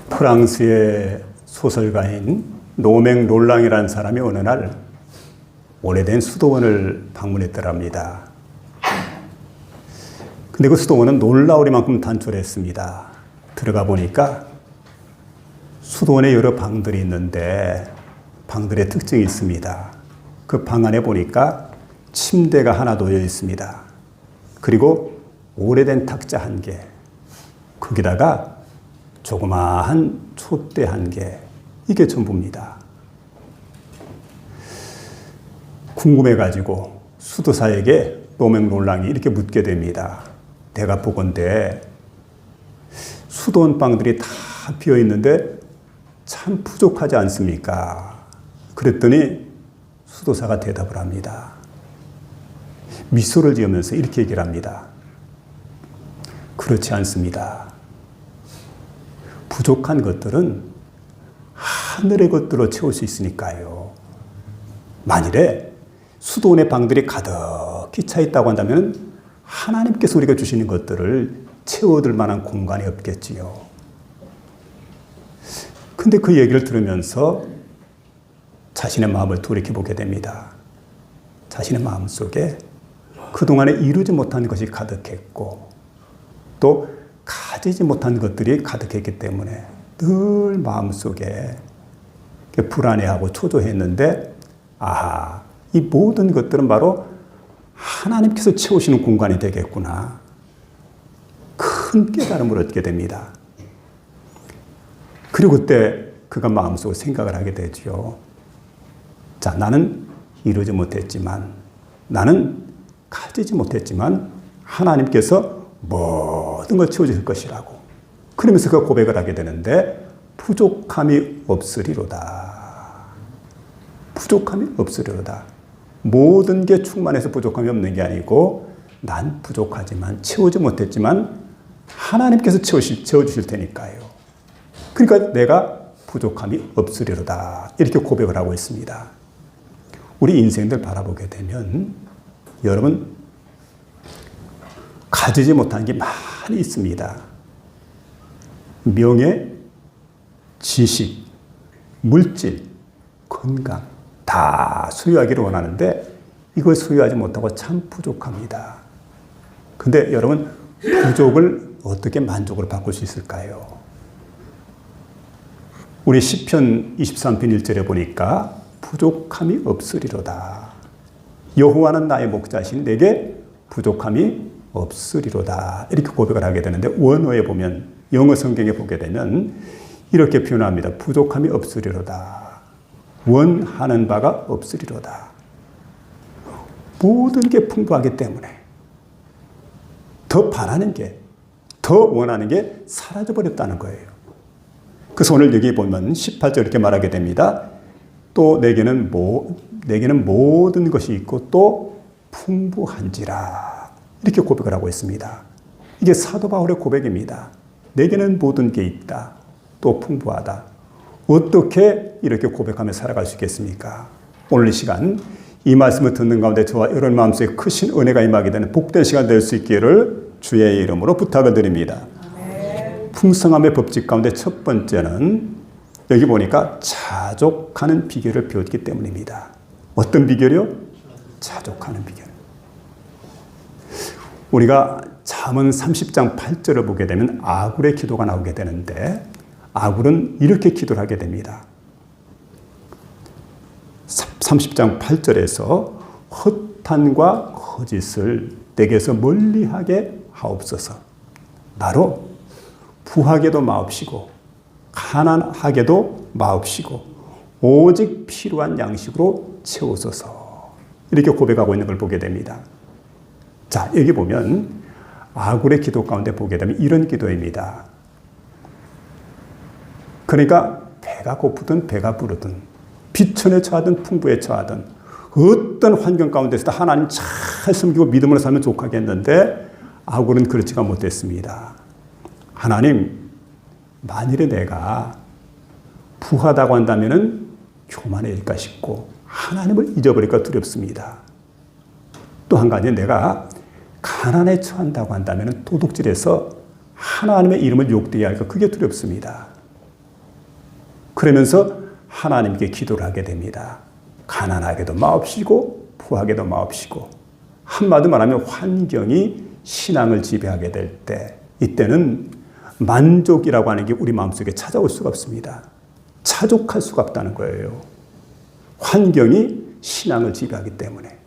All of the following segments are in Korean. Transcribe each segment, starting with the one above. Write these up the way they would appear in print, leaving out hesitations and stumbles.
프랑스의 소설가인 노맹 롤랑이라는 사람이 어느 날 오래된 수도원을 방문했더랍니다. 근데 그 수도원은 놀라우리만큼 단촐했습니다. 들어가 보니까 수도원에 여러 방들이 있는데 방들의 특징이 있습니다. 그 방 안에 보니까 침대가 하나 놓여 있습니다. 그리고 오래된 탁자 한 개, 거기다가 조그마한 촛대 한 개, 이게 전부입니다. 궁금해가지고 수도사에게 노맹 롤랑이 이렇게 묻게 됩니다. 내가 보건대 수도원 방들이 다 비어 있는데 참 부족하지 않습니까? 그랬더니 수도사가 대답을 합니다. 미소를 지으면서 이렇게 얘기를 합니다. 그렇지 않습니다. 부족한 것들은 하늘의 것들로 채울 수 있으니까요. 만일에 수도원의 방들이 가득히 차 있다고 한다면 하나님께서 우리가 주시는 것들을 채워둘 만한 공간이 없겠지요. 근데 그 얘기를 들으면서 자신의 마음을 돌이켜보게 됩니다. 자신의 마음 속에 그동안에 이루지 못한 것이 가득했고 또 가지지 못한 것들이 가득했기 때문에 늘 마음속에 불안해하고 초조했는데 아하, 이 모든 것들은 바로 하나님께서 채우시는 공간이 되겠구나. 큰 깨달음을 얻게 됩니다. 그리고 그때 그가 마음속으로 생각을 하게 되죠. 자, 나는 이루지 못했지만, 나는 가지지 못했지만 하나님께서 모든 걸 채워주실 것이라고. 그러면서 그 고백을 하게 되는데 부족함이 없으리로다. 부족함이 없으리로다. 모든 게 충만해서 부족함이 없는 게 아니고 난 부족하지만 채우지 못했지만 하나님께서 채워주실 테니까요. 그러니까 내가 부족함이 없으리로다. 이렇게 고백을 하고 있습니다. 우리 인생들 바라보게 되면 여러분 가지지 못한 게 많이 있습니다. 명예, 지식, 물질, 건강 다 소유하기를 원하는데 이걸 소유하지 못하고 참 부족합니다. 근데 여러분 부족을 어떻게 만족으로 바꿀 수 있을까요? 우리 시편 23편 1절에 보니까 부족함이 없으리로다. 여호와는 나의 목자시니 내게 부족함이 없으리로다. 이렇게 고백을 하게 되는데 원어에 보면 영어 성경에 보게 되면 이렇게 표현합니다. 부족함이 없으리로다. 원하는 바가 없으리로다. 모든 게 풍부하기 때문에 더 바라는 게, 더 원하는 게 사라져버렸다는 거예요. 그래서 오늘 여기 보면 18절 이렇게 말하게 됩니다. 또 내게는 모든 것이 있고 또 풍부한지라. 이렇게 고백을 하고 있습니다. 이게 사도 바울의 고백입니다. 내게는 모든 게 있다. 또 풍부하다. 어떻게 이렇게 고백하며 살아갈 수 있겠습니까? 오늘 이 시간 이 말씀을 듣는 가운데 저와 여러분 마음속에 크신 은혜가 임하게 되는 복된 시간 될 수 있기를 주의 이름으로 부탁을 드립니다. 풍성함의 법칙 가운데 첫 번째는 여기 보니까 자족하는 비결을 배웠기 때문입니다. 어떤 비결이요? 자족하는 비결. 우리가 잠언 30장 8절을 보게 되면 아굴의 기도가 나오게 되는데 아굴은 이렇게 기도를 하게 됩니다. 30장 8절에서 허탄과 거짓을 내게서 멀리하게 하옵소서. 나로 부하게도 마옵시고 가난하게도 마옵시고 오직 필요한 양식으로 채우소서. 이렇게 고백하고 있는 걸 보게 됩니다. 자, 여기 보면 아굴의 기도 가운데 보게 되면 이런 기도입니다. 그러니까 배가 고프든 배가 부르든 비천에 처하든 풍부에 처하든 어떤 환경 가운데서도 하나님 잘 섬기고 믿음으로 살면 좋겠는데 아굴은 그렇지가 못했습니다. 하나님, 만일에 내가 부하다고 한다면 교만해질까 싶고 하나님을 잊어버릴까 두렵습니다. 또 한 가지 내가 가난에 처한다고 한다면 도둑질해서 하나님의 이름을 욕되게 할까? 그게 두렵습니다. 그러면서 하나님께 기도를 하게 됩니다. 가난하게도 마옵시고 부하게도 마옵시고, 한마디로 말하면 환경이 신앙을 지배하게 될 때, 이때는 만족이라고 하는 게 우리 마음속에 찾아올 수가 없습니다. 차족할 수가 없다는 거예요. 환경이 신앙을 지배하기 때문에.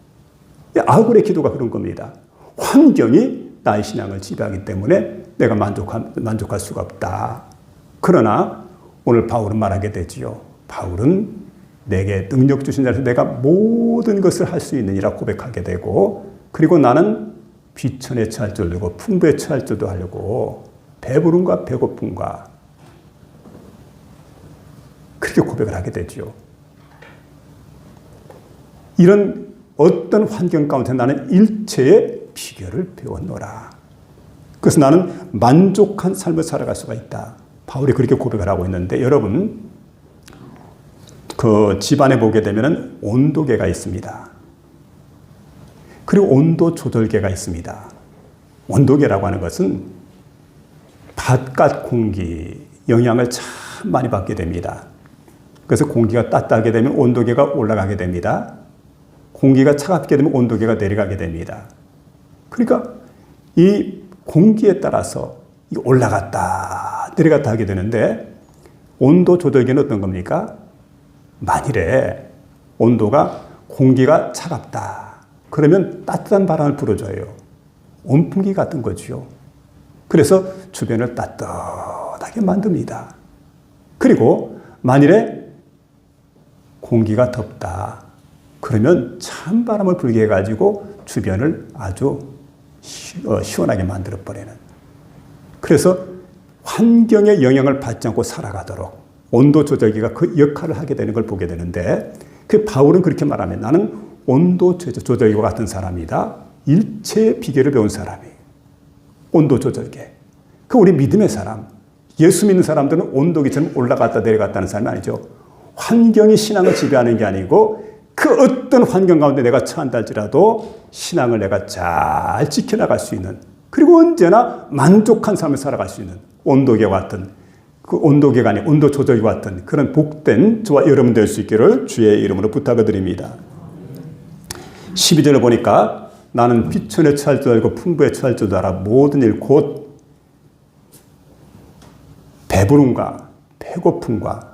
아굴의 기도가 그런 겁니다. 환경이 나의 신앙을 지배하기 때문에 내가 만족할 수가 없다. 그러나 오늘 바울은 말하게 되지요. 바울은 내게 능력 주신 자에서 내가 모든 것을 할 수 있느니라 고백하게 되고, 그리고 나는 비천에 처할 줄도 알고 풍부에 처할 줄도 알고 배부름과 배고픔과 그렇게 고백을 하게 되죠. 이런 어떤 환경 가운데 나는 일체의 비결을 배웠노라. 그래서 나는 만족한 삶을 살아갈 수가 있다. 바울이 그렇게 고백을 하고 있는데, 여러분 그 집안에 보게 되면 온도계가 있습니다. 그리고 온도 조절계가 있습니다. 온도계라고 하는 것은 바깥 공기 영향을 참 많이 받게 됩니다. 그래서 공기가 따뜻하게 되면 온도계가 올라가게 됩니다. 공기가 차갑게 되면 온도계가 내려가게 됩니다. 그러니까 이 공기에 따라서 올라갔다 내려갔다 하게 되는데, 온도 조절계는 어떤 겁니까? 만일에 온도가 공기가 차갑다 그러면 따뜻한 바람을 불어줘요. 온풍기 같은 거죠. 그래서 주변을 따뜻하게 만듭니다. 그리고 만일에 공기가 덥다 그러면 찬바람을 불게 해가지고 주변을 아주 시원하게 만들어버리는, 그래서 환경의 영향을 받지 않고 살아가도록 온도 조절기가 그 역할을 하게 되는 걸 보게 되는데, 그 바울은 그렇게 말하면 나는 온도 조절기와 같은 사람이다. 일체의 비결을 배운 사람이에요. 온도 조절계. 그 우리 믿음의 사람, 예수 믿는 사람들은 온도계처럼 올라갔다 내려갔다는 사람이 아니죠. 환경이 신앙을 지배하는 게 아니고 그 어떤 환경 가운데 내가 처한다 할지라도 신앙을 내가 잘 지켜나갈 수 있는, 그리고 언제나 만족한 삶을 살아갈 수 있는 온도계와 같은, 그 온도계가 아닌 온도 조절과 같은 그런 복된 저와 여러분 될 수 있기를 주의 이름으로 부탁을 드립니다. 12절을 보니까 나는 비천에 처할 줄 알고 풍부에 처할 줄도 알아 모든 일 곧 배부름과 배고픔과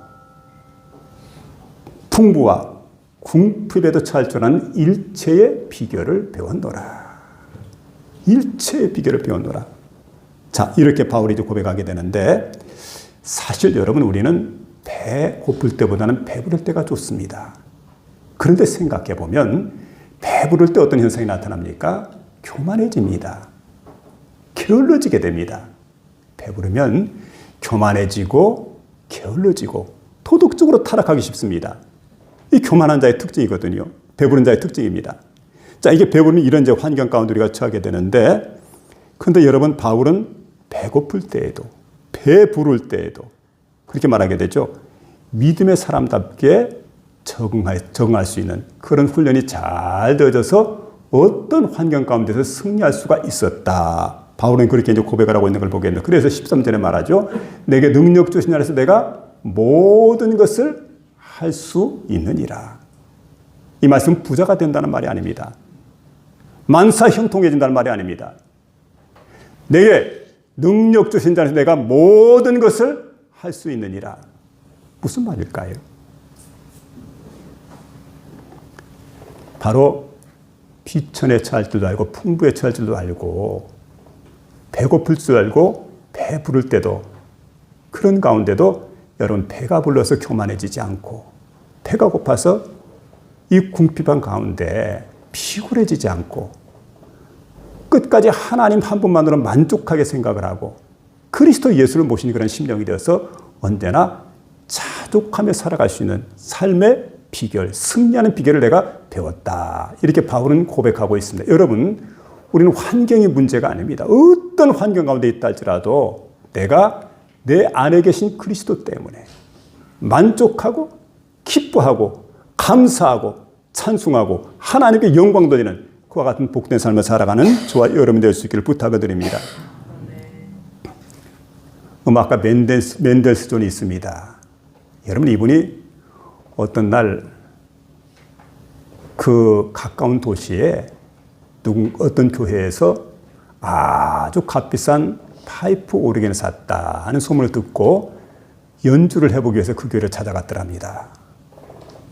풍부와 궁핍에도 처할 줄 아는 일체의 비결을 배웠노라. 일체의 비결을 배웠노라. 자, 이렇게 바울이 이제 고백하게 되는데, 사실 여러분 우리는 배 고플 때보다는 배부를 때가 좋습니다. 그런데 생각해 보면 배부를 때 어떤 현상이 나타납니까? 교만해집니다. 게을러지게 됩니다. 배부르면 교만해지고 게을러지고 도덕적으로 타락하기 쉽습니다. 이 교만한 자의 특징이거든요. 배부른 자의 특징입니다. 자, 이게 배부르면 이런 이제 환경 가운데 우리가 처하게 되는데, 그런데 여러분 바울은 배고플 때에도 배부를 때에도 그렇게 말하게 되죠. 믿음의 사람답게 적응할 수 있는 그런 훈련이 잘 되어져서 어떤 환경 가운데서 승리할 수가 있었다. 바울은 그렇게 이제 고백을 하고 있는 걸 보겠는데, 그래서 13절에 말하죠. 내게 능력 주신 자에서 내가 모든 것을 할 수 있느니라. 이 말씀은 부자가 된다는 말이 아닙니다. 만사 형통해진다는 말이 아닙니다. 내게 능력 주신 자에서 내가 모든 것을 할 수 있느니라. 무슨 말일까요? 바로 비천에 처할 줄도 알고 풍부에 처할 줄도 알고 배고플 줄 알고 배부를 때도, 그런 가운데도 여러분 배가 불러서 교만해지지 않고 배가 고파서 이 궁핍한 가운데 피곤해지지 않고 끝까지 하나님 한 분만으로 만족하게 생각을 하고 그리스도 예수를 모시는 그런 심령이 되어서 언제나 자족하며 살아갈 수 있는 삶의 비결, 승리하는 비결을 내가 배웠다. 이렇게 바울은 고백하고 있습니다. 여러분, 우리는 환경이 문제가 아닙니다. 어떤 환경 가운데 있다 할지라도 내가 내 안에 계신 그리스도 때문에 만족하고 기뻐하고 감사하고 찬송하고 하나님께 영광 돌리는 그와 같은 복된 삶을 살아가는 저와 여러분 될 수 있기를 부탁을 드립니다. 음악가 멘델스존이 있습니다. 여러분, 이분이 어떤 날 그 가까운 도시에 어떤 교회에서 아주 값비싼 파이프 오르겐을 샀다 하는 소문을 듣고 연주를 해보기 위해서 그 교회를 찾아갔더랍니다.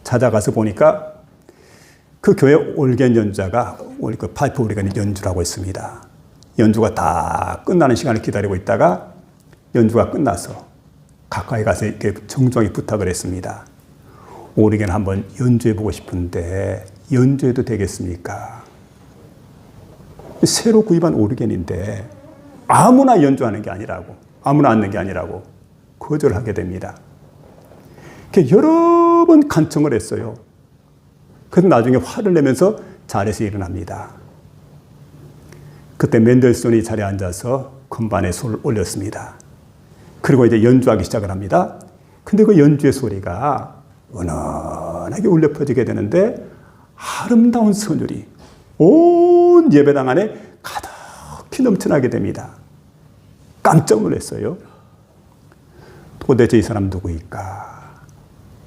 찾아가서 보니까 그 교회 오르겐 연주자가 그 파이프 오르겐 연주를 하고 있습니다. 연주가 다 끝나는 시간을 기다리고 있다가 연주가 끝나서 가까이 가서 이렇게 정중하게 부탁을 했습니다. 오르겐 한번 연주해보고 싶은데 연주해도 되겠습니까? 새로 구입한 오르겐인데 아무나 연주하는 게 아니라고, 아무나 앉는 게 아니라고 거절하게 됩니다. 여러 번 간청을 했어요. 그래서 나중에 화를 내면서 자리에서 일어납니다. 그때 멘델스존이 자리에 앉아서 건반에 손을 올렸습니다. 그리고 이제 연주하기 시작을 합니다. 근데 그 연주의 소리가 은은하게 울려 퍼지게 되는데 아름다운 선율이 온 예배당 안에 가득히 넘쳐나게 됩니다. 깜짝 놀랐어요. 도대체 이 사람 누구일까?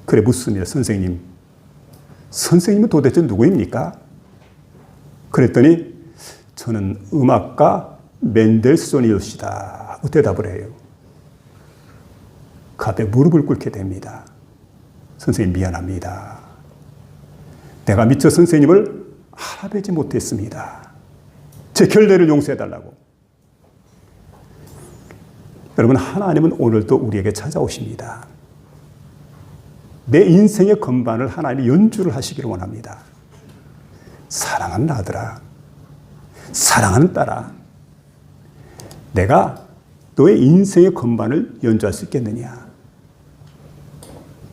그래 묻습니다. 선생님. 선생님은 도대체 누구입니까? 그랬더니 저는 음악가 멘델스존이옵시다 하고 대답을 해요. 그 앞에 무릎을 꿇게 됩니다. 선생님 미안합니다. 내가 미처 선생님을 알아뵈지 못했습니다. 제 결례를 용서해달라고. 여러분, 하나님은 오늘도 우리에게 찾아오십니다. 내 인생의 건반을 하나님이 연주를 하시기를 원합니다. 사랑하는 아들아, 사랑하는 딸아, 내가 너의 인생의 건반을 연주할 수 있겠느냐?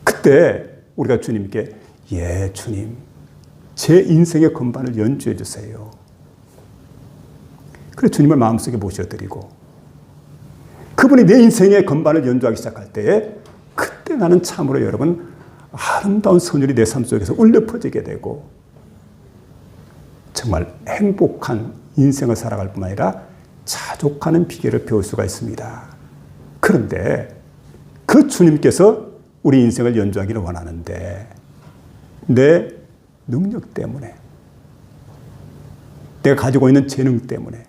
그때 우리가 주님께 예 주님, 제 인생의 건반을 연주해 주세요. 그래서 주님을 마음속에 모셔드리고 그분이 내 인생의 건반을 연주하기 시작할 때에 그때 나는 참으로 여러분 아름다운 선율이 내 삶 속에서 울려 퍼지게 되고 정말 행복한 인생을 살아갈 뿐만 아니라 자족하는 비결을 배울 수가 있습니다. 그런데 그 주님께서 우리 인생을 연주하기를 원하는데 내 능력 때문에 내가 가지고 있는 재능 때문에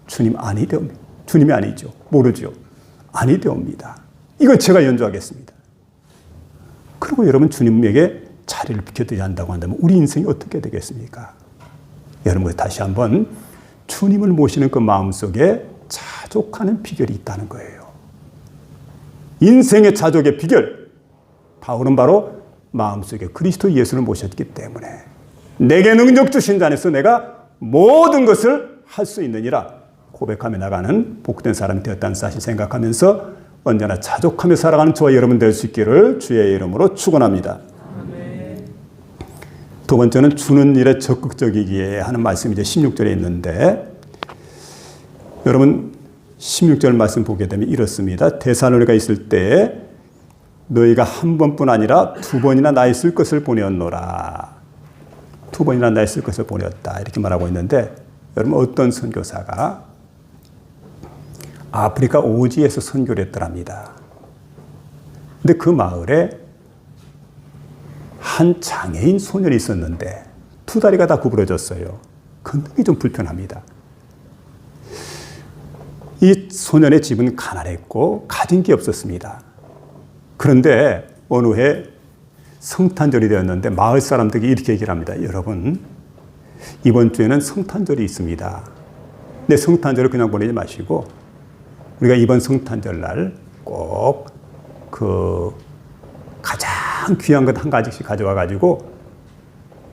주님이 아니죠. 모르죠. 아니 되옵니다. 이걸 제가 연주하겠습니다. 그리고 여러분 주님에게 자리를 비켜드려야 한다고 한다면 우리 인생이 어떻게 되겠습니까? 여러분 다시 한번 주님을 모시는 그 마음속에 자족하는 비결이 있다는 거예요. 인생의 자족의 비결, 바울은 바로 마음속에 그리스도 예수를 모셨기 때문에 내게 능력 주신 자 안에서 내가 모든 것을 할 수 있느니라 고백하며 나가는 복된 사람이 되었다는 사실 생각하면서 언제나 자족하며 살아가는 저와 여러분 될 수 있기를 주의 이름으로 축원합니다. 두 번째는 주는 일에 적극적이기에 하는 말씀이 이제 16절에 있는데 여러분 16절 말씀 보게 되면 이렇습니다. 데살로니가 있을 때에 너희가 한 번뿐 아니라 두 번이나 나 있을 것을 보내었노라. 두 번이나 나 있을 것을 보내었다. 이렇게 말하고 있는데 여러분 어떤 선교사가 아프리카 오지에서 선교를 했더랍니다. 근데 그 마을에 한 장애인 소년이 있었는데 두 다리가 다 구부러졌어요. 걷는 좀 불편합니다. 이 소년의 집은 가난했고 가진 게 없었습니다. 그런데 어느 해 성탄절이 되었는데 마을 사람들이 이렇게 얘기를 합니다. 여러분, 이번 주에는 성탄절이 있습니다. 근데 성탄절을 그냥 보내지 마시고 우리가 이번 성탄절 날 꼭 그 가장 귀한 것 한 가지씩 가져와 가지고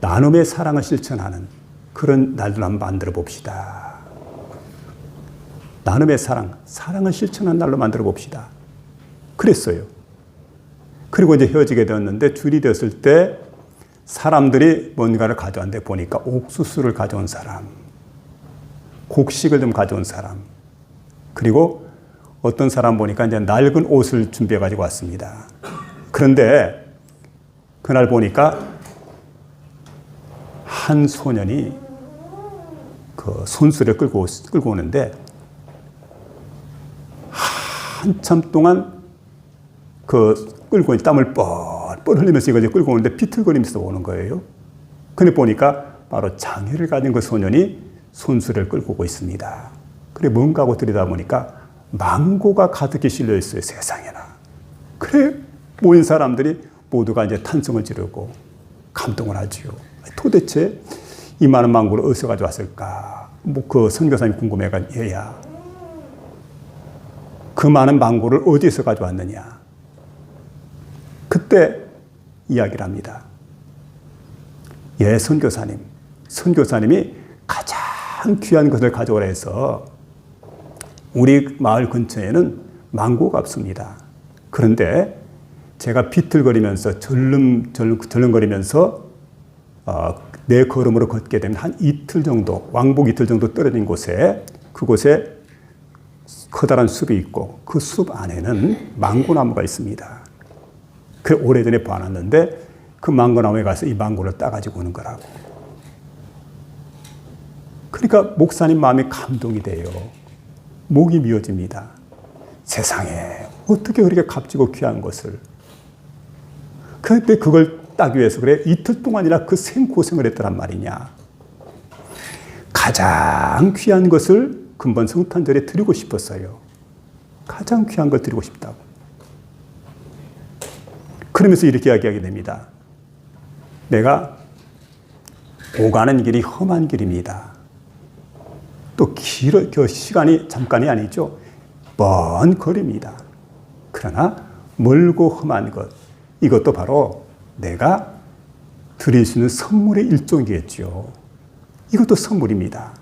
나눔의 사랑을 실천하는 그런 날도 한번 만들어 봅시다. 나눔의 사랑을 실천하는 날로 만들어 봅시다. 그랬어요. 그리고 이제 헤어지게 되었는데 주일이 되었을 때 사람들이 뭔가를 가져왔는데 보니까 옥수수를 가져온 사람, 곡식을 좀 가져온 사람, 그리고 어떤 사람 보니까 이제 낡은 옷을 준비해 가지고 왔습니다. 그런데 그날 보니까 한 소년이 그 손수레를 끌고 오는데 한참 동안 끌고 땀을 뻘뻘 흘리면서 이걸 끌고 오는데 비틀거리면서 오는 거예요. 근데 보니까 바로 장애를 가진 그 소년이 손수레를 끌고 오고 있습니다. 그래 뭔가 하고 들여다보니까 망고가 가득히 실려 있어요. 세상에나. 그래 모인 사람들이 모두가 이제 탄성을 지르고 감동을 하지요. 도대체 이 많은 망고를 어디서 가져왔을까? 그 선교사님이 궁금해가 얘야. 그 많은 망고를 어디서 가져왔느냐? 그때 이야기를 합니다. 선교사님이 가장 귀한 것을 가져오라 해서 우리 마을 근처에는 망고가 없습니다. 그런데 제가 비틀거리면서 절름거리면서 내 걸음으로 걷게 되면 한 이틀 정도, 왕복 이틀 정도 떨어진 곳에 그곳에 커다란 숲이 있고 그 숲 안에는 망고나무가 있습니다. 그 오래전에 봐놨는데 그 망고나무에 가서 이 망고를 따가지고 오는 거라고. 그러니까 목사님 마음이 감동이 돼요. 목이 미어집니다. 세상에 어떻게 그렇게 값지고 귀한 것을. 그런데 그걸 따기 위해서 그래 이틀 동안이나 그 생고생을 했더란 말이냐. 가장 귀한 것을 근본 성탄절에 드리고 싶었어요. 가장 귀한 걸 드리고 싶다고. 그러면서 이렇게 이야기하게 됩니다. 내가 오가는 길이 험한 길입니다. 또 그 시간이 잠깐이 아니죠. 먼 거리입니다. 그러나 멀고 험한 것, 이것도 바로 내가 드릴 수 있는 선물의 일종이겠죠. 이것도 선물입니다.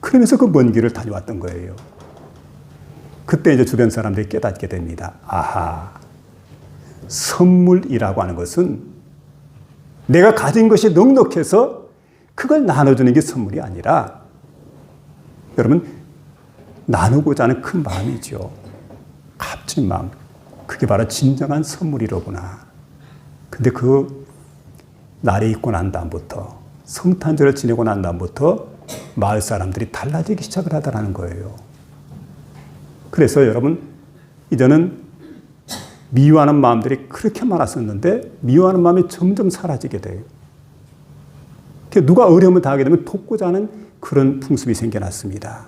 그러면서 그 먼 길을 다녀왔던 거예요. 그때 이제 주변 사람들이 깨닫게 됩니다. 아하, 선물이라고 하는 것은 내가 가진 것이 넉넉해서 그걸 나눠주는 게 선물이 아니라 여러분 나누고자 하는 큰 마음이죠. 값진 마음. 그게 바로 진정한 선물이로구나. 근데 그 날이 있고 난 다음부터 성탄절을 지내고 난 다음부터 마을 사람들이 달라지기 시작을 하더라는 거예요. 그래서 여러분 이제는 미워하는 마음들이 그렇게 많았었는데 미워하는 마음이 점점 사라지게 돼요. 누가 어려움을 당하게 되면 돕고자 하는 그런 풍습이 생겨났습니다.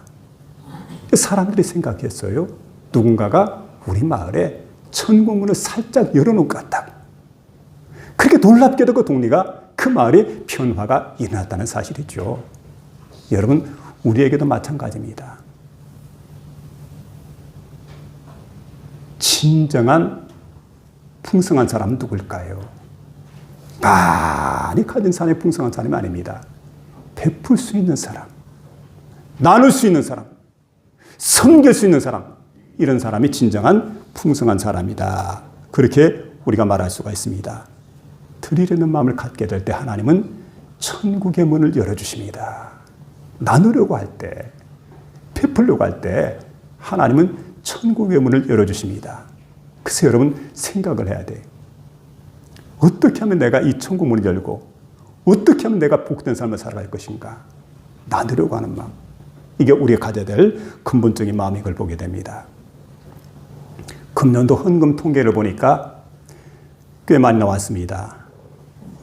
사람들이 생각했어요. 누군가가 우리 마을에 천국문을 살짝 열어놓은 것 같다. 그렇게 놀랍게도 그 동리가 그 마을에 변화가 일어났다는 사실이죠. 여러분 우리에게도 마찬가지입니다. 진정한 풍성한 사람은 누굴까요? 많이 가진 사람이 풍성한 사람이 아닙니다. 베풀 수 있는 사람, 나눌 수 있는 사람, 섬길 수 있는 사람, 이런 사람이 진정한 풍성한 사람이다. 그렇게 우리가 말할 수가 있습니다. 드리려는 마음을 갖게 될 때 하나님은 천국의 문을 열어주십니다. 나누려고 할 때, 베풀려고 할 때 하나님은 천국의 문을 열어주십니다. 그래서 여러분 생각을 해야 돼요. 어떻게 하면 내가 이 천국 문을 열고 어떻게 하면 내가 복된 삶을 살아갈 것인가. 나누려고 하는 마음. 이게 우리가 가져야 될 근본적인 마음인 걸 보게 됩니다. 금년도 헌금 통계를 보니까 꽤 많이 나왔습니다.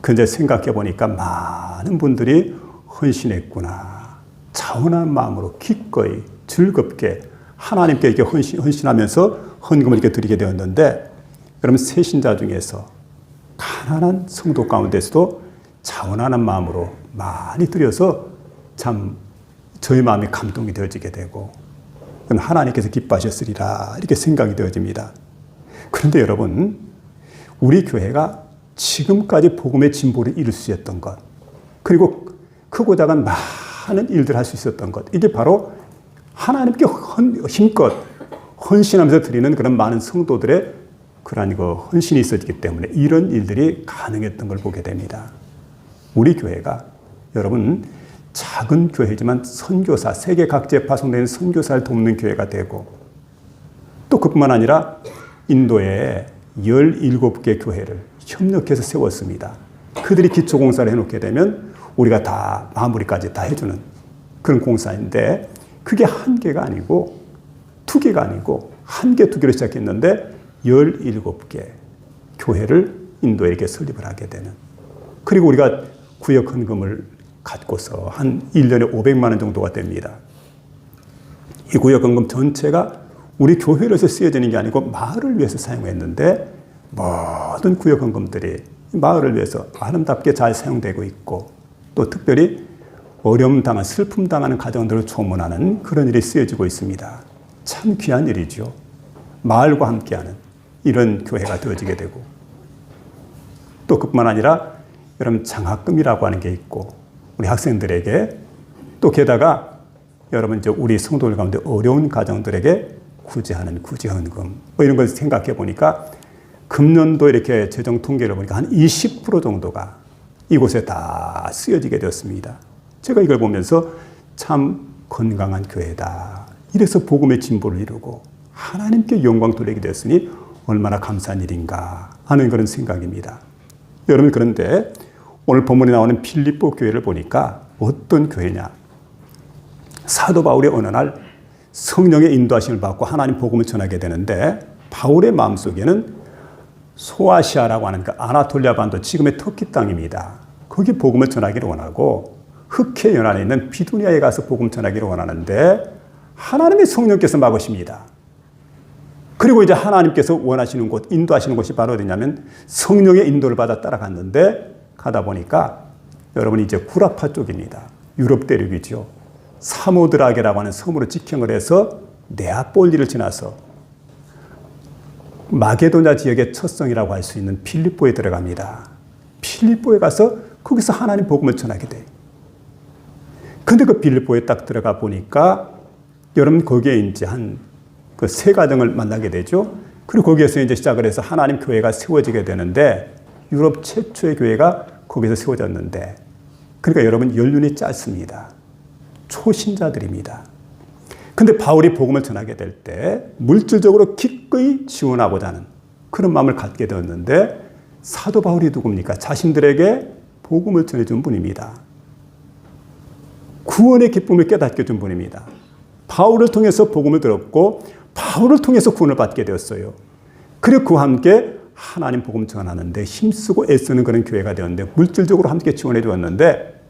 근데 생각해 보니까 많은 분들이 헌신했구나. 차분한 마음으로 기꺼이 즐겁게 하나님께 이렇게 헌신하면서 헌금을 이렇게 드리게 되었는데, 그러면 새신자 중에서 가난한 성도 가운데서도 자원하는 마음으로 많이 드려서 참 저희 마음이 감동이 되어지게 되고, 그럼 하나님께서 기뻐하셨으리라 이렇게 생각이 되어집니다. 그런데 여러분, 우리 교회가 지금까지 복음의 진보를 이룰 수 있었던 것, 그리고 크고 작은 많은 일들을 할 수 있었던 것, 이게 바로 하나님께 힘껏 헌신하면서 드리는 그런 많은 성도들의 그러한 헌신이 있었기 때문에 이런 일들이 가능했던 걸 보게 됩니다. 우리 교회가 여러분 작은 교회지만 선교사, 세계 각지에 파송되는 선교사를 돕는 교회가 되고, 또 그뿐만 아니라 인도에 17개 교회를 협력해서 세웠습니다. 그들이 기초공사를 해놓게 되면 우리가 다 마무리까지 다 해주는 그런 공사인데, 그게 한 개가 아니고 두 개가 아니고 한 개, 두 개로 시작했는데 17개 교회를 인도에 이렇게 설립을 하게 되는. 그리고 우리가 구역 헌금을 갖고서 한 1년에 500만 원 정도가 됩니다. 이 구역 헌금 전체가 우리 교회를 위해서 쓰여지는 게 아니고 마을을 위해서 사용했는데 모든 구역 헌금들이 마을을 위해서 아름답게 잘 사용되고 있고 또 특별히 어려움 당한 슬픔 당하는 가정들을 조문하는 그런 일이 쓰여지고 있습니다. 참 귀한 일이죠. 마을과 함께하는 이런 교회가 되어지게 되고 또 그뿐만 아니라 여러분 장학금이라고 하는 게 있고 우리 학생들에게 또 게다가 여러분 이제 우리 성도들 가운데 어려운 가정들에게 구제하는 구제헌금 뭐 이런 걸 생각해 보니까 금년도 이렇게 재정 통계를 보니까 한 20% 정도가 이곳에 다 쓰여지게 되었습니다. 제가 이걸 보면서 참 건강한 교회다. 이래서 복음의 진보를 이루고 하나님께 영광 돌리게 되었으니 얼마나 감사한 일인가 하는 그런 생각입니다. 여러분 그런데 오늘 본문에 나오는 빌립보 교회를 보니까 어떤 교회냐. 사도 바울이 어느 날 성령의 인도하심을 받고 하나님 복음을 전하게 되는데 바울의 마음속에는 소아시아라고 하는 그 아나톨리아 반도 지금의 터키 땅입니다. 거기 복음을 전하기를 원하고 흑해 연안에 있는 비두니아에 가서 복음 전하기를 원하는데 하나님의 성령께서 막으십니다. 그리고 이제 하나님께서 원하시는 곳, 인도하시는 곳이 바로 어디냐면 성령의 인도를 받아 따라갔는데 가다 보니까 여러분 이제 구라파 쪽입니다. 유럽 대륙이죠. 사모드라게라고 하는 섬으로 직행을 해서 네아폴리를 지나서 마게도냐 지역의 첫 성이라고 할 수 있는 빌립보에 들어갑니다. 빌립보에 가서 거기서 하나님 복음을 전하게 돼요. 근데 그 빌립보에 딱 들어가 보니까 여러분 거기에 이제 한 그 세 가정을 만나게 되죠. 그리고 거기에서 이제 시작을 해서 하나님 교회가 세워지게 되는데 유럽 최초의 교회가 거기서 세워졌는데 그러니까 여러분 연륜이 짧습니다. 초신자들입니다. 근데 바울이 복음을 전하게 될 때 물질적으로 기꺼이 지원하고자 하는 그런 마음을 갖게 되었는데 사도 바울이 누굽니까? 자신들에게 복음을 전해준 분입니다. 구원의 기쁨을 깨닫게 해준 분입니다. 바울을 통해서 복음을 들었고 바울을 통해서 구원을 받게 되었어요. 그리고 그와 함께 하나님 복음 전하는데 힘쓰고 애쓰는 그런 교회가 되었는데 물질적으로 함께 지원해 주었는데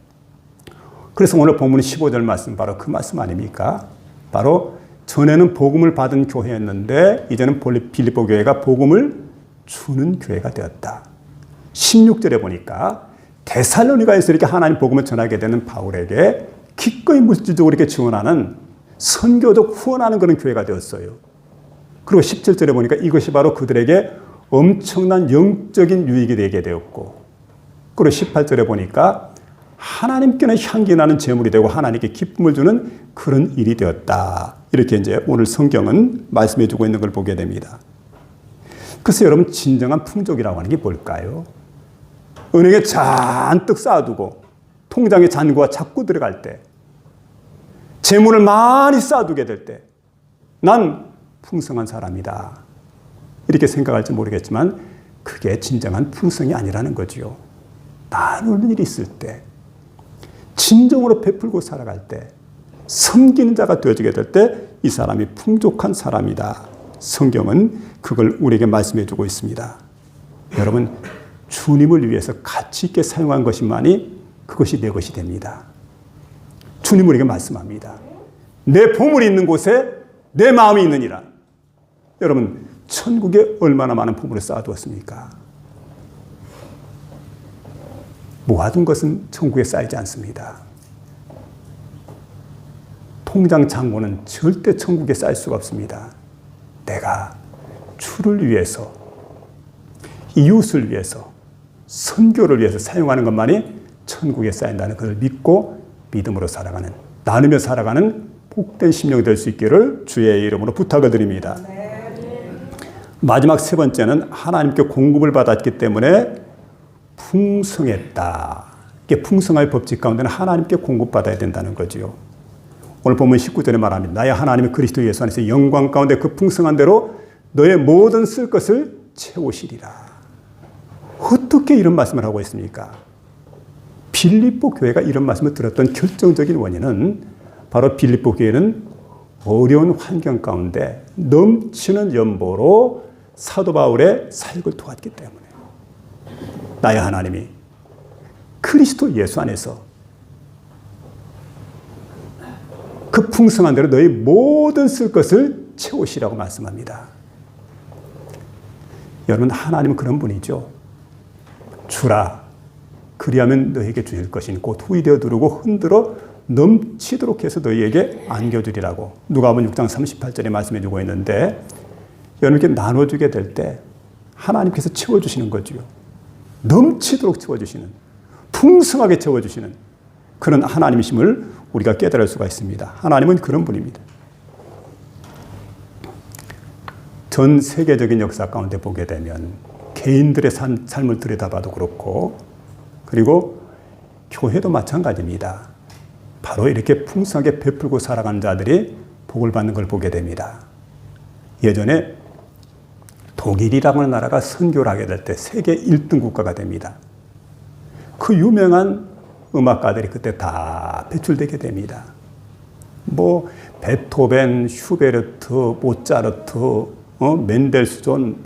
그래서 오늘 본문 15절 말씀 바로 그 말씀 아닙니까? 바로 전에는 복음을 받은 교회였는데 이제는 빌립보 교회가 복음을 주는 교회가 되었다. 16절에 보니까 데살로니가에서 이렇게 하나님 복음을 전하게 되는 바울에게 기꺼이 물질적으로 이렇게 지원하는 선교적 후원하는 그런 교회가 되었어요. 그리고 17절에 보니까 이것이 바로 그들에게 엄청난 영적인 유익이 되게 되었고 그리고 18절에 보니까 하나님께는 향기 나는 제물이 되고 하나님께 기쁨을 주는 그런 일이 되었다. 이렇게 이제 오늘 성경은 말씀해 주고 있는 걸 보게 됩니다. 그래서 여러분 진정한 풍족이라고 하는 게 뭘까요? 은행에 잔뜩 쌓아두고 통장에 잔고가 자꾸 들어갈 때 재물을 많이 쌓아두게 될 때 난 풍성한 사람이다. 이렇게 생각할지 모르겠지만 그게 진정한 풍성이 아니라는 거지요. 나누는 일이 있을 때 진정으로 베풀고 살아갈 때 섬기는 자가 되어지게 될 때 이 사람이 풍족한 사람이다. 성경은 그걸 우리에게 말씀해 주고 있습니다. 여러분 주님을 위해서 가치 있게 사용한 것이만이 그것이 내 것이 됩니다. 주님 우리에게 말씀합니다. 내 보물이 있는 곳에 내 마음이 있느니라. 여러분 천국에 얼마나 많은 보물을 쌓아두었습니까? 모아둔 것은 천국에 쌓이지 않습니다. 통장 잔고는 절대 천국에 쌓일 수가 없습니다. 내가 주를 위해서, 이웃을 위해서, 선교를 위해서 사용하는 것만이 천국에 쌓인다는 것을 믿고 믿음으로 살아가는, 나누며 살아가는 복된 심령이 될 수 있기를 주의 이름으로 부탁을 드립니다. 마지막 세 번째는 하나님께 공급을 받았기 때문에 풍성했다. 이게 풍성할 법칙 가운데는 하나님께 공급받아야 된다는 거지요. 오늘 본문 19절에 말합니다. 나의 하나님의 그리스도 예수 안에서 영광 가운데 그 풍성한 대로 너의 모든 쓸 것을 채우시리라. 어떻게 이런 말씀을 하고 있습니까? 빌립보 교회가 이런 말씀을 들었던 결정적인 원인은 바로 빌립보 교회는 어려운 환경 가운데 넘치는 연보로 사도 바울의 사역을 도왔기 때문에 나의 하나님이 그리스도 예수 안에서 그 풍성한 대로 너희 모든 쓸 것을 채우시라고 말씀합니다. 여러분, 하나님은 그런 분이죠. 주라, 그리하면 너희에게 주실 것이니 곧 후이되어 두르고 흔들어 넘치도록 해서 너희에게 안겨주리라고 누가복음 6장 38절에 말씀해 주고 있는데, 여러분께 나눠주게 될 때 하나님께서 채워주시는 거죠. 넘치도록 채워주시는, 풍성하게 채워주시는 그런 하나님이심을 우리가 깨달을 수가 있습니다. 하나님은 그런 분입니다. 전 세계적인 역사 가운데 보게 되면 개인들의 삶을 들여다봐도 그렇고, 그리고 교회도 마찬가지입니다. 바로 이렇게 풍성하게 베풀고 살아가는 자들이 복을 받는 걸 보게 됩니다. 예전에 독일이라고 하는 나라가 선교를 하게 될 때 세계 1등 국가가 됩니다. 그 유명한 음악가들이 그때 다 배출되게 됩니다. 뭐 베토벤, 슈베르트, 모차르트, 멘델스존,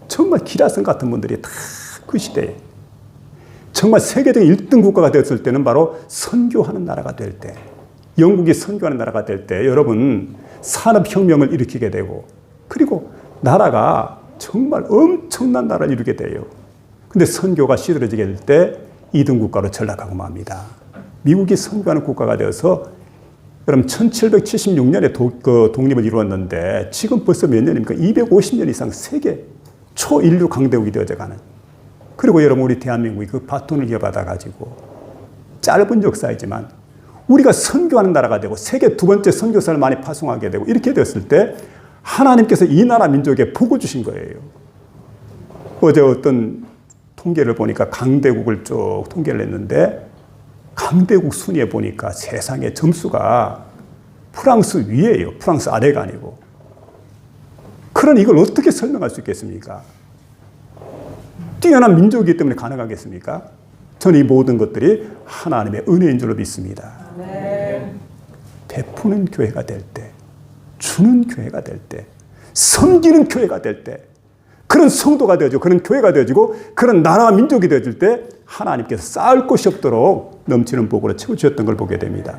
정말 기라성 같은 분들이 다 그 시대에 정말 세계적인 1등 국가가 되었을 때는 바로 선교하는 나라가 될 때, 영국이 선교하는 나라가 될 때 여러분 산업혁명을 일으키게 되고, 그리고 나라가 정말 엄청난 나라를 이루게 돼요. 근데 선교가 시들어지게 될 때 2등 국가로 전락하고 맙니다. 미국이 선교하는 국가가 되어서 여러분 1776년에 독립을 이루었는데 지금 벌써 몇 년입니까? 250년 이상 세계 초인류 강대국이 되어져가는, 그리고 여러분 우리 대한민국이 그 바톤을 이어받아가지고 짧은 역사이지만 우리가 선교하는 나라가 되고 세계 두 번째 선교사를 많이 파송하게 되고 이렇게 됐을 때 하나님께서 이 나라 민족에 복을 주신 거예요. 어제 어떤 통계를 보니까 강대국을 쭉 통계를 했는데 강대국 순위에 보니까 세상의 점수가 프랑스 위에요. 프랑스 아래가 아니고. 그러니 이걸 어떻게 설명할 수 있겠습니까? 뛰어난 민족이기 때문에 가능하겠습니까? 저는 이 모든 것들이 하나님의 은혜인 줄로 믿습니다. 베푸는 교회가 될 때, 주는 교회가 될 때, 섬기는 교회가 될 때, 그런 성도가 되어지고 그런 교회가 되어지고 그런 나라와 민족이 되어질 때 하나님께서 쌓을 것이 없도록 넘치는 복으로 채워주셨던 걸 보게 됩니다.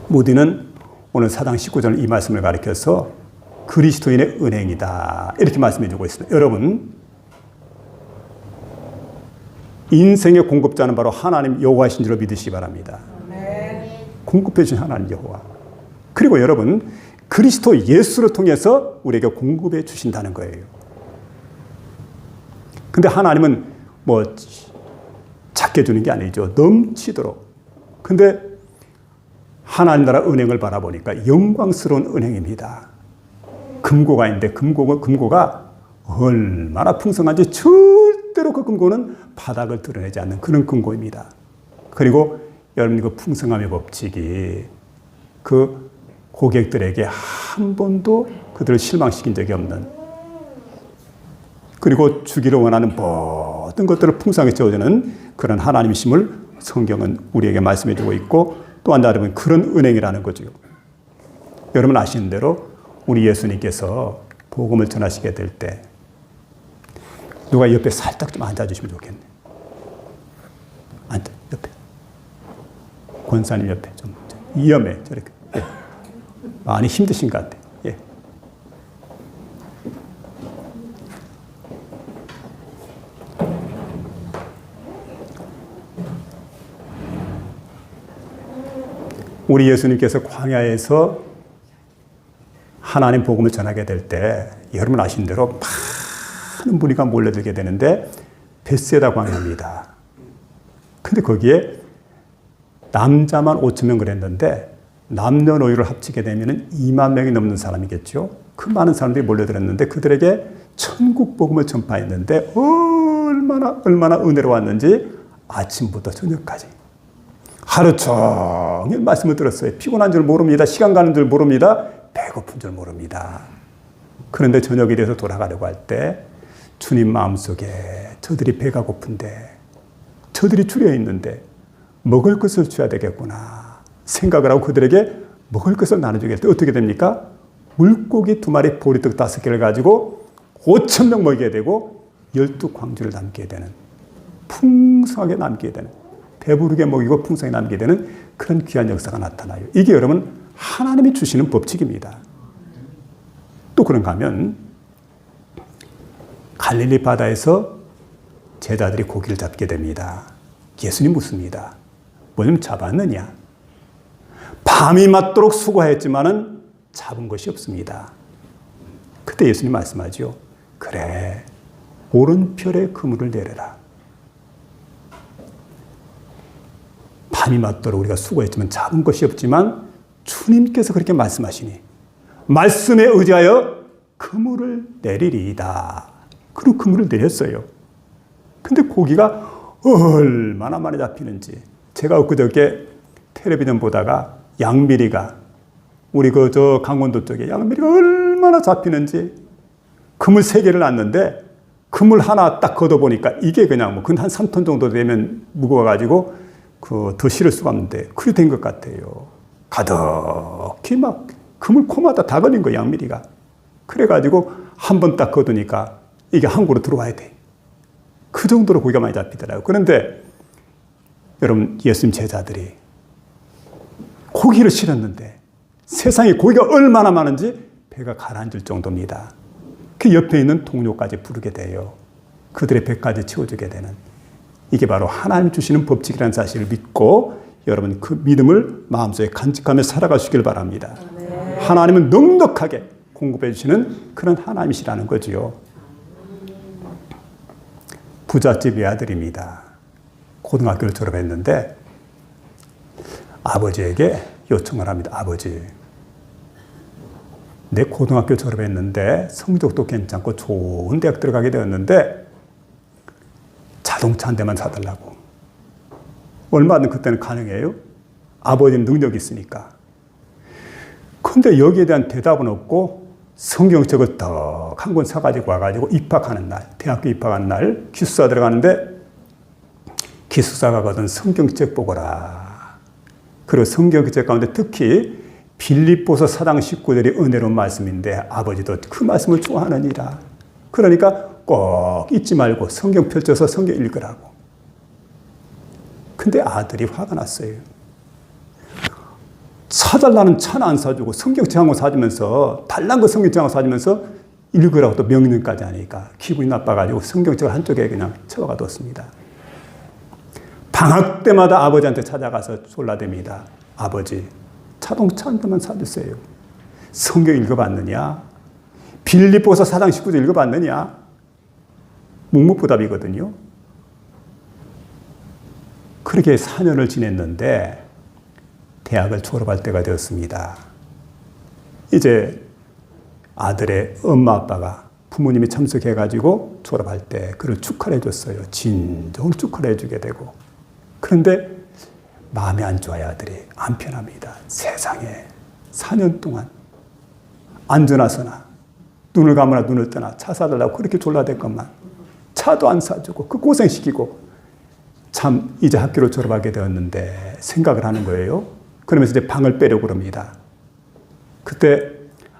무디는 오늘 4장 19절 이 말씀을 가리켜서 그리스도인의 은행이다 이렇게 말씀해 주고 있습니다. 여러분, 인생의 공급자는 바로 하나님 여호와이신 줄로 믿으시기 바랍니다. 공급해 주신 하나님 여호와. 그리고 여러분, 그리스도 예수를 통해서 우리에게 공급해 주신다는 거예요. 근데 하나님은 작게 주는 게 아니죠. 넘치도록. 근데 하나님 나라 은행을 바라보니까 영광스러운 은행입니다. 금고가 있는데 금고가 얼마나 풍성한지 절대로 그 금고는 바닥을 드러내지 않는 그런 금고입니다. 그리고 여러분 그 풍성함의 법칙이 그 고객들에게 한 번도 그들을 실망시킨 적이 없는, 그리고 주기를 원하는 모든 것들을 풍성하게 채워주는 그런 하나님이심을 성경은 우리에게 말씀해 주고 있고, 또한 여러분 그런 은행이라는 거죠. 여러분 아시는 대로 우리 예수님께서 복음을 전하시게 될 때 누가 옆에 살짝 좀 앉아주시면 좋겠네. 앉아, 옆에. 권사님 옆에 좀 위험해. 저렇게. 예. 많이 힘드신 것 같아요. 예. 우리 예수님께서 광야에서 하나님 복음을 전하게 될 때 여러분 아시는 대로 많은 무리가 몰려들게 되는데 벳세다 광야입니다. 근데 거기에 남자만 5천 명 그랬는데 남녀노소를 합치게 되면 2만 명이 넘는 사람이겠죠. 그 많은 사람들이 몰려들었는데 그들에게 천국 복음을 전파했는데 얼마나 은혜로웠는지 아침부터 저녁까지 하루 종일 말씀을 들었어요. 피곤한 줄 모릅니다. 시간 가는 줄 모릅니다. 배고픈 줄 모릅니다. 그런데 저녁이 돼서 돌아가려고 할 때 주님 마음속에 저들이 배가 고픈데, 저들이 줄여 있는데 먹을 것을 줘야 되겠구나 생각을 하고 그들에게 먹을 것을 나눠주게 할 때 어떻게 됩니까? 물고기 2마리, 보리떡 5개를 가지고 5,000명 먹이게 되고 12광주를 남게 되는, 풍성하게 남게 되는, 배부르게 먹이고 풍성하게 남게 되는 그런 귀한 역사가 나타나요. 이게 여러분 하나님이 주시는 법칙입니다. 또 그런가 하면 갈릴리 바다에서 제자들이 고기를 잡게 됩니다. 예수님 묻습니다. 뭐 좀 잡았느냐? 밤이 맞도록 수고했지만은 잡은 것이 없습니다. 그때 예수님 말씀하죠. 그래, 오른편에 그물을 내려라. 밤이 맞도록 우리가 수고했지만 잡은 것이 없지만 주님께서 그렇게 말씀하시니 말씀에 의지하여 그물을 내리리이다. 그리고 그물을 내렸어요. 근데 고기가 얼마나 많이 잡히는지. 제가 엊그저께 텔레비전 보다가 양미리가, 우리 저 강원도 쪽에 양미리가 얼마나 잡히는지, 그물 3개를 놨는데 그물 하나 딱 걷어보니까 이게 그냥 한 3톤 정도 되면 무거워가지고 더 실을 수가 없는데 그렇게 된 것 같아요. 가득히 막 그물 코마다 다 걸린 거예요, 양미리가. 그래가지고 한 번 딱 걷으니까 이게 항구로 들어와야 돼. 그 정도로 고기가 많이 잡히더라고요. 그런데 여러분, 예수님 제자들이 고기를 실었는데 세상에 고기가 얼마나 많은지 배가 가라앉을 정도입니다. 그 옆에 있는 동료까지 부르게 돼요. 그들의 배까지 채워주게 되는, 이게 바로 하나님 주시는 법칙이라는 사실을 믿고 여러분 그 믿음을 마음속에 간직하며 살아가시길 바랍니다. 하나님은 넉넉하게 공급해 주시는 그런 하나님이시라는 거지요. 부잣집 외아들입니다. 고등학교를 졸업했는데 아버지에게 요청을 합니다. 아버지, 내 고등학교 졸업했는데 성적도 괜찮고 좋은 대학 들어가게 되었는데 자동차 한 대만 사달라고. 얼마든 그때는 가능해요. 아버지는 능력이 있으니까. 근데 여기에 대한 대답은 없고 성경책을 딱 한 권 사가지고 와가지고 입학하는 날, 대학교 입학하는 날 기숙사 들어가는데 기숙사가 거든 성경책 보거라. 그리고 성경책 가운데 특히 빌립보서 4장 19절이 은혜로운 말씀인데 아버지도 그 말씀을 좋아하느니라. 그러니까 꼭 잊지 말고 성경 펼쳐서 성경 읽으라고. 근데 아들이 화가 났어요. 사달라는 차는 안 사주고 성경책 한 권 사주면서, 달란 거 성경책 한 권 사주면서 읽으라고 또 명령까지 하니까 기분이 나빠가지고 성경책을 한쪽에 그냥 쳐가 뒀습니다. 방학 때마다 아버지한테 찾아가서 졸라댑니다. 아버지, 자동차 한 대만 사주세요. 성경 읽어봤느냐? 빌립보서 4장 19절 읽어봤느냐? 묵묵부답이거든요. 그렇게 4년을 지냈는데 대학을 졸업할 때가 되었습니다. 이제 아들의 엄마 아빠가, 부모님이 참석해가지고 졸업할 때 그를 축하를 해줬어요. 진정으로 축하를 해주게 되고. 그런데 마음이 안 좋아요. 아들이 안 편합니다. 세상에 4년 동안 앉으나 서나 눈을 감으나 눈을 뜨나 차 사달라고 그렇게 졸라댔건만 차도 안 사주고 그 고생시키고, 참 이제 학교를 졸업하게 되었는데 생각을 하는 거예요. 그러면서 이제 방을 빼려고 그럽니다. 그때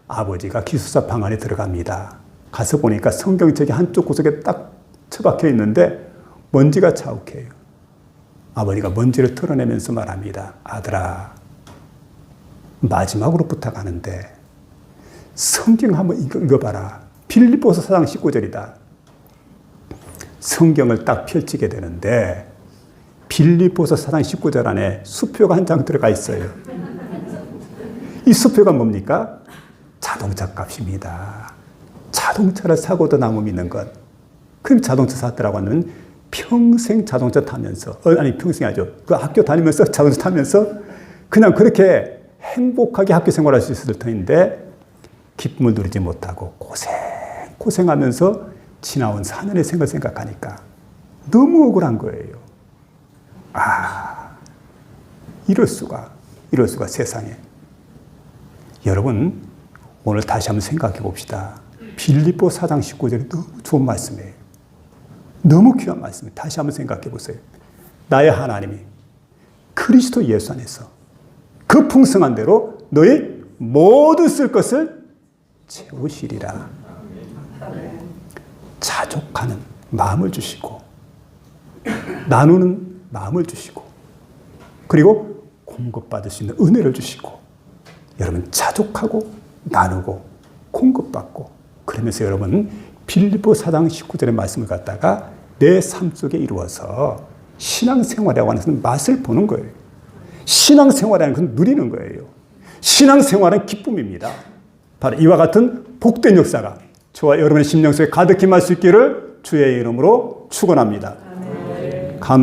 아버지가 기숙사 방 안에 들어갑니다. 가서 보니까 성경책이 한쪽 구석에 딱 처박혀 있는데 먼지가 자욱해요. 아버지가 먼지를 털어내면서 말합니다. 아들아, 마지막으로 부탁하는데 성경 한번 읽어봐라. 빌립보서 4장 19절이다. 성경을 딱 펼치게 되는데 빌립보서 4장 19절 안에 수표가 한 장 들어가 있어요. 이 수표가 뭡니까? 자동차 값입니다. 자동차를 사고도 나무 믿는 것. 그럼 자동차 샀더라고 하면 평생 자동차 타면서, 아니 평생이 아니죠. 그 학교 다니면서 자동차 타면서 그냥 그렇게 행복하게 학교 생활할 수 있을 터인데 기쁨을 누리지 못하고 고생하면서 지나온 4년의 생을 생각하니까 너무 억울한 거예요. 이럴 수가 세상에. 여러분, 오늘 다시 한번 생각해 봅시다. 빌립보 4장 19절이 너무 좋은 말씀이에요. 너무 귀한 말씀이에요. 다시 한번 생각해 보세요. 나의 하나님이 그리스도 예수 안에서 그 풍성한 대로 너희 모두 쓸 것을 채우시리라. 자족하는 마음을 주시고 나누는 마음을 주시고 그리고 공급받을 수 있는 은혜를 주시고 여러분 자족하고 나누고 공급받고 그러면서 여러분 빌립보 4장 19절의 말씀을 갖다가 내 삶 속에 이루어서 신앙생활이라고 하는 것은 맛을 보는 거예요. 신앙생활이라는 것은 누리는 거예요. 신앙생활은 기쁨입니다. 바로 이와 같은 복된 역사가 저와 여러분의 심령 속에 가득히 임할 수 있기를 주의 이름으로 축원합니다. 감사